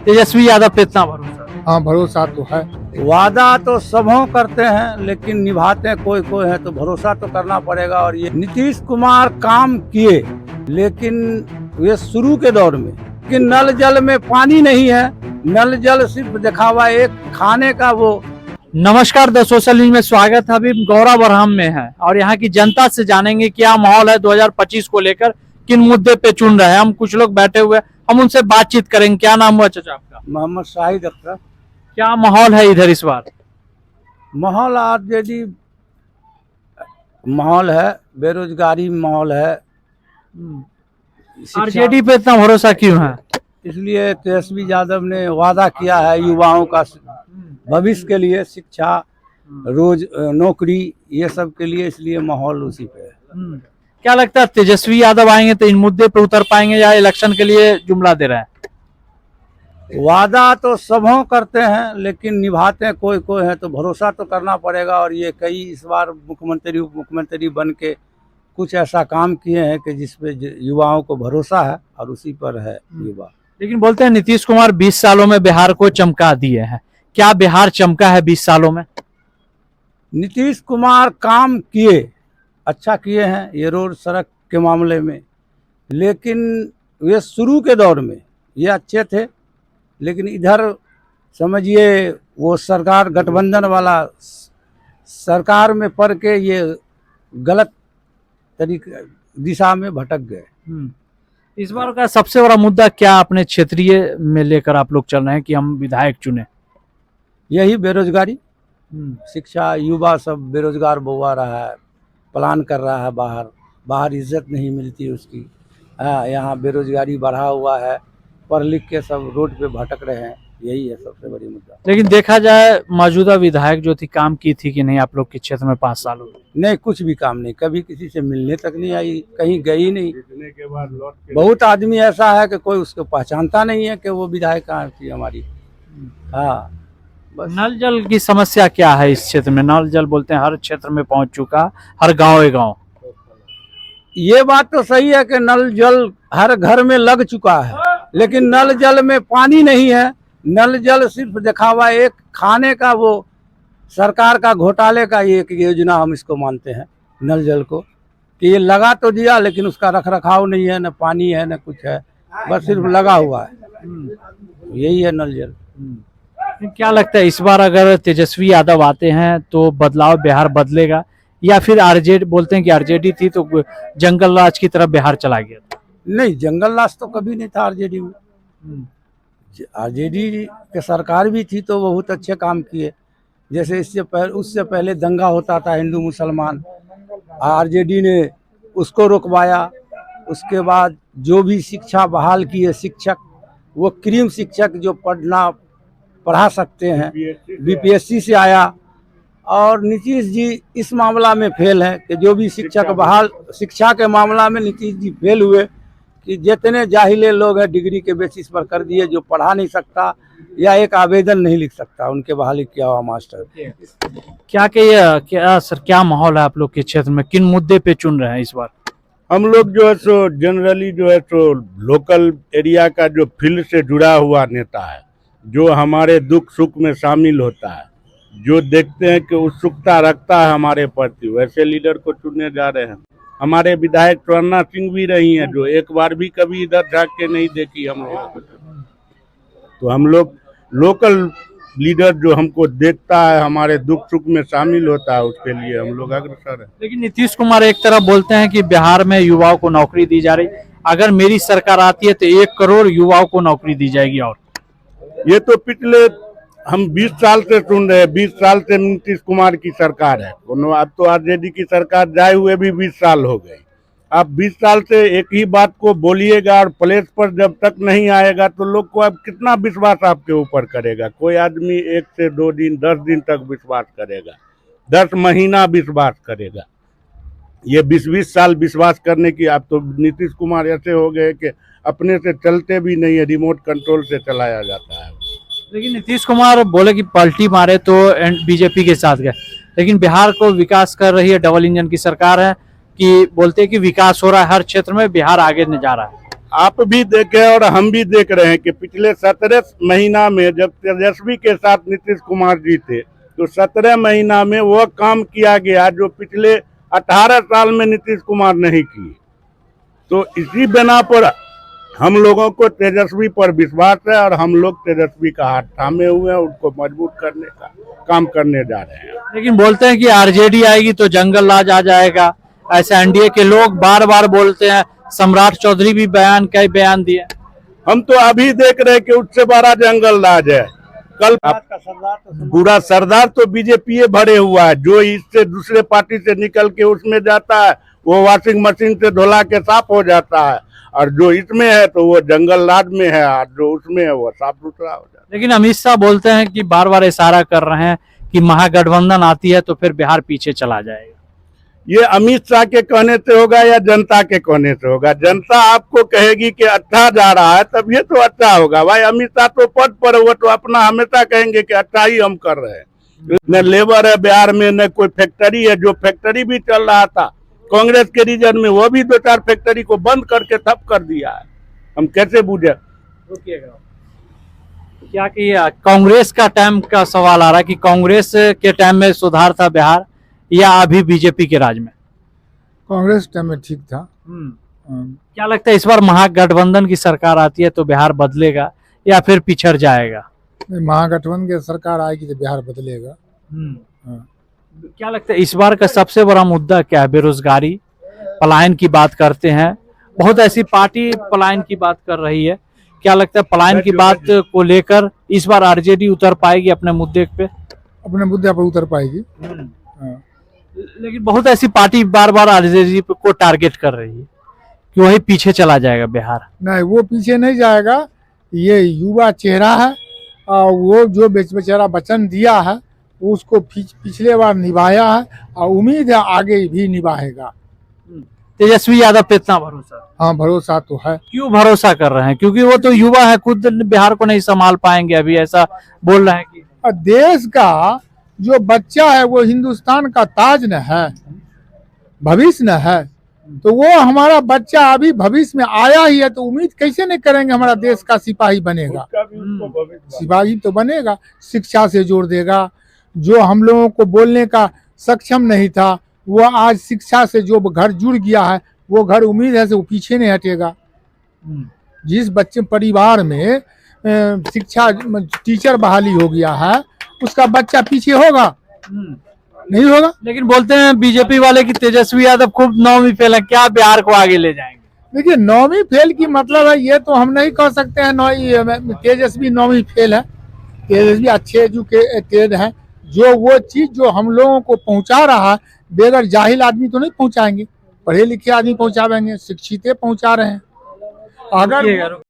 तेजस्वी यादव पे इतना भरोसा? हाँ, भरोसा तो है। वादा तो सबों करते हैं लेकिन निभाते कोई कोई है, तो भरोसा तो करना पड़ेगा। और ये नीतीश कुमार काम किए, लेकिन वे शुरू के दौर में कि नल जल में पानी नहीं है, नल जल सिर्फ दिखावा एक खाने का। वो नमस्कार, द सोशल न्यूज में स्वागत है। अभी गौरव बरहम में है और यहाँ की जनता से जानेंगे क्या माहौल है 2025 को लेकर, किन मुद्दे पे चुन रहे हैं। हम कुछ लोग बैठे हुए, हम उनसे बातचीत करेंगे। क्या नाम हुआ चाचा आपका? मोहम्मद शाहिद अख्तर। क्या माहौल है इधर इस बार? माहौल आरजेडी माहौल है, बेरोजगारी माहौल है। आरजेडी पे इतना भरोसा क्यों है? इसलिए तेजस्वी यादव ने वादा किया है युवाओं का भविष्य के लिए, शिक्षा, रोज नौकरी, ये सब के लिए, इसलिए माहौल उसी पे है। क्या लगता है तेजस्वी यादव आएंगे तो इन मुद्दे पे उतर पाएंगे या इलेक्शन के लिए जुमला दे रहे हैं? वादा तो सबों करते हैं लेकिन निभाते कोई कोई है, तो भरोसा तो करना पड़ेगा। और ये कई इस बार मुख्यमंत्री उप मुख्यमंत्री बन के कुछ ऐसा काम किए हैं कि जिसपे युवाओं को भरोसा है और उसी पर है युवा। लेकिन बोलते हैं नीतीश कुमार 20 सालों में बिहार को चमका दिए हैं। क्या बिहार चमका है 20 सालों में? नीतीश कुमार काम किए, अच्छा किए हैं ये रोड सड़क के मामले में, लेकिन वे शुरू के दौर में ये अच्छे थे। लेकिन इधर समझिए वो सरकार गठबंधन वाला सरकार में पड़ के ये गलत तरीके दिशा में भटक गए। इस बार का सबसे बड़ा मुद्दा क्या अपने क्षेत्रीय में लेकर आप लोग चल रहे हैं कि हम विधायक चुने? यही बेरोजगारी, शिक्षा, युवा सब बेरोजगार बोवा रहा है, प्लान कर रहा है बाहर इज्जत नहीं मिलती उसकी। यहाँ बेरोजगारी बढ़ा हुआ है, पढ़ लिख के सब रोड पे भटक रहे हैं, यही है सबसे बड़ी मुद्दा। लेकिन देखा जाए मौजूदा विधायक जो थी, काम की थी कि नहीं आप लोग के क्षेत्र में 5 साल हो? नहीं, कुछ भी काम नहीं, कभी किसी से मिलने तक नहीं आई, कहीं गई नहीं। बहुत आदमी ऐसा है कि कोई उसको पहचानता नहीं है कि वो विधायक कहाँ थी हमारी। हाँ, बस। नल जल की समस्या क्या है इस क्षेत्र में? नल जल बोलते हैं हर क्षेत्र में पहुंच चुका, हर गाँव। ये बात तो सही है कि नल जल हर घर में लग चुका है, लेकिन नल जल में पानी नहीं है। नल जल सिर्फ दिखावा एक खाने का, वो सरकार का घोटाले का ये एक योजना हम इसको मानते हैं नल जल को, कि ये लगा तो दिया लेकिन उसका रख रखाव नहीं है, न पानी है न कुछ है, बस सिर्फ लगा हुआ है। यही है नल जल। क्या लगता है इस बार अगर तेजस्वी यादव आते हैं तो बदलाव बिहार बदलेगा, या फिर आरजेडी बोलते हैं कि आरजेडी थी तो जंगल राज की तरफ बिहार चला गया? नहीं, जंगल राज तो कभी नहीं था आरजेडी में। आरजेडी के सरकार भी थी तो बहुत अच्छे काम किए। जैसे उससे पहले दंगा होता था हिंदू मुसलमान, आरजेडी ने उसको रोकवाया। उसके बाद जो भी शिक्षा बहाल किए, शिक्षक, वो क्रीम शिक्षक जो पढ़ा सकते हैं, बीपीएससी से आया। और नीतीश जी इस मामला में फेल है कि जो भी शिक्षक बहाल, शिक्षा के मामला में नीतीश जी फेल हुए कि जितने जाहिले लोग हैं डिग्री के बेसिस पर कर दिए, जो पढ़ा नहीं सकता या एक आवेदन नहीं लिख सकता, उनके बहाली किया हुआ मास्टर। क्या सर, क्या माहौल है आप लोग के क्षेत्र में? किन मुद्दे पे चुन रहे हैं इस बार? हम लोग जो है सो जनरली जो है सो लोकल एरिया का जो फील्ड से जुड़ा हुआ नेता है, जो हमारे दुख सुख में शामिल होता है, जो देखते हैं कि उत्सुकता रखता है हमारे प्रति, वैसे लीडर को चुनने जा रहे हैं। हमारे विधायक स्वर्णा सिंह भी रही हैं, जो एक बार भी कभी इधर झाँक के नहीं देखी हम लोग। तो हम लोग लोकल लीडर जो हमको देखता है, हमारे दुख सुख में शामिल होता है, उसके लिए हम लोग अग्रसर हैं। लेकिन नीतीश कुमार एक तरफ बोलते हैं कि बिहार में युवाओं को नौकरी दी जा रही, अगर मेरी सरकार आती है तो 1 करोड़ युवाओं को नौकरी दी जाएगी। और ये तो पिछले हम 20 साल से सुन रहे हैं, 20 साल से नीतीश कुमार की सरकार है। अब तो आरजेडी की सरकार जाए हुए भी 20 साल हो गए। आप 20 साल से एक ही बात को बोलिएगा और प्लेस पर जब तक नहीं आएगा तो लोग को अब कितना विश्वास आपके ऊपर करेगा? कोई आदमी 1 से 2 दिन, 10 दिन तक विश्वास करेगा, 10 महीना विश्वास करेगा। ये 20-20 साल विश्वास करने की, आप तो नीतीश कुमार ऐसे हो गए कि अपने से चलते भी नहीं है, रिमोट कंट्रोल से चलाया जाता है। लेकिन नीतीश कुमार बोले कि पलटी मारे तो बीजेपी के साथ गए, लेकिन बिहार को विकास कर रही है, डबल इंजन की सरकार है, कि बोलते हैं कि विकास हो रहा है हर क्षेत्र में, बिहार आगे नहीं जा रहा है। आप भी देखे और हम भी देख रहे हैं कि पिछले 17 महीना में जब तेजस्वी के साथ नीतीश कुमार जी थे तो 17 महीना में वह काम किया गया जो पिछले 18 साल में नीतीश कुमार नहीं किए। तो इसी बिना पर हम लोगों को तेजस्वी पर विश्वास है और हम लोग तेजस्वी का हाथ थामे हुए हैं, उनको मजबूत करने का काम करने जा रहे हैं। लेकिन बोलते हैं कि आरजेडी आएगी तो जंगल राज आ जाएगा, ऐसे एनडीए के लोग बार बार बोलते हैं। सम्राट चौधरी भी कई बयान दिए। हम तो अभी देख रहे हैं कि उससे बड़ा जंगल राज है। कल पूरा सरदार तो बीजेपी भरे हुआ है, जो इससे दूसरे पार्टी से निकल के उसमें जाता है वो वॉशिंग मशीन से धुला के साफ हो जाता है, और जो इसमें है तो वो जंगल राज में है, और जो उसमें है वो साफ सुथरा हो जाता है। लेकिन अमित शाह बोलते हैं कि बार बार इशारा कर रहे हैं कि महागठबंधन आती है तो फिर बिहार पीछे चला जाएगा। ये अमित शाह के कहने से होगा या जनता के कहने से होगा? जनता आपको कहेगी कि अच्छा जा रहा है तब ये तो अच्छा होगा। भाई अमित शाह तो पद पर वो तो अपना हमेशा कहेंगे कि अच्छा ही हम कर रहे हैं। न लेबर है बिहार में, न कोई फैक्ट्री है। जो फैक्ट्री भी चल रहा था कांग्रेस के रीजन में, वो भी 2-4 फैक्ट्री को बंद करके ठप कर दिया है। हम कैसे बुझे? क्या कि कांग्रेस का टाइम का सवाल आ रहा है कि कांग्रेस के टाइम में सुधार था बिहार या अभी बीजेपी के राज में? कांग्रेस टाइम में ठीक था। क्या लगता है इस बार महागठबंधन की सरकार आती है तो बिहार बदलेगा या फिर पिछड़ जाएगा? महागठबंधन की सरकार आएगी तो बिहार बदलेगा। क्या लगता है इस बार का सबसे बड़ा मुद्दा क्या है? बेरोजगारी, पलायन की बात करते हैं, बहुत ऐसी पार्टी पलायन की बात कर रही है। क्या लगता है पलायन की बात को लेकर इस बार आरजेडी उतर पाएगी अपने मुद्दे पे? अपने मुद्दे पर उतर पाएगी। लेकिन बहुत ऐसी पार्टी बार बार आरजेडी को टारगेट कर रही है कि वही पीछे चला जाएगा बिहार। नहीं, वो पीछे नहीं जाएगा। ये युवा चेहरा है और वो जो बेचारा वचन दिया है उसको पिछले बार निभाया है और उम्मीद है आगे भी निभाएगा। तेजस्वी यादव पे इतना भरोसा? हाँ, भरोसा तो है। क्यों भरोसा कर रहे हैं? क्योंकि वो तो युवा है, खुद बिहार को नहीं संभाल पाएंगे अभी, ऐसा बोल रहे हैं कि देश का जो बच्चा है वो हिंदुस्तान का ताज न है, भविष्य न है। तो वो हमारा बच्चा अभी भविष्य में आया ही है, तो उम्मीद कैसे नहीं करेंगे हमारा देश का सिपाही बनेगा। सिपाही तो बनेगा, शिक्षा से जोड़ देगा। जो हम लोगों को बोलने का सक्षम नहीं था वो आज शिक्षा से जो घर जुड़ गया है वो घर उम्मीद है से वो पीछे नहीं हटेगा। जिस बच्चे परिवार में शिक्षा टीचर बहाली हो गया है उसका बच्चा पीछे होगा? नहीं होगा। लेकिन बोलते हैं बीजेपी वाले कि तेजस्वी यादव खूब 9वीं फेल है, क्या बिहार को आगे ले जाएंगे? देखिए, 9वीं फेल की मतलब है ये तो हम नहीं कह सकते हैं तेजस्वी 9वीं फेल है। तेजस्वी अच्छे एजुकेटेड है। जो वो चीज जो हम लोगों को पहुंचा रहा है बेगर जाहिल आदमी तो नहीं पहुंचाएंगे, पढ़े लिखे आदमी पहुंचावेंगे, शिक्षित पहुंचा रहे हैं। अगर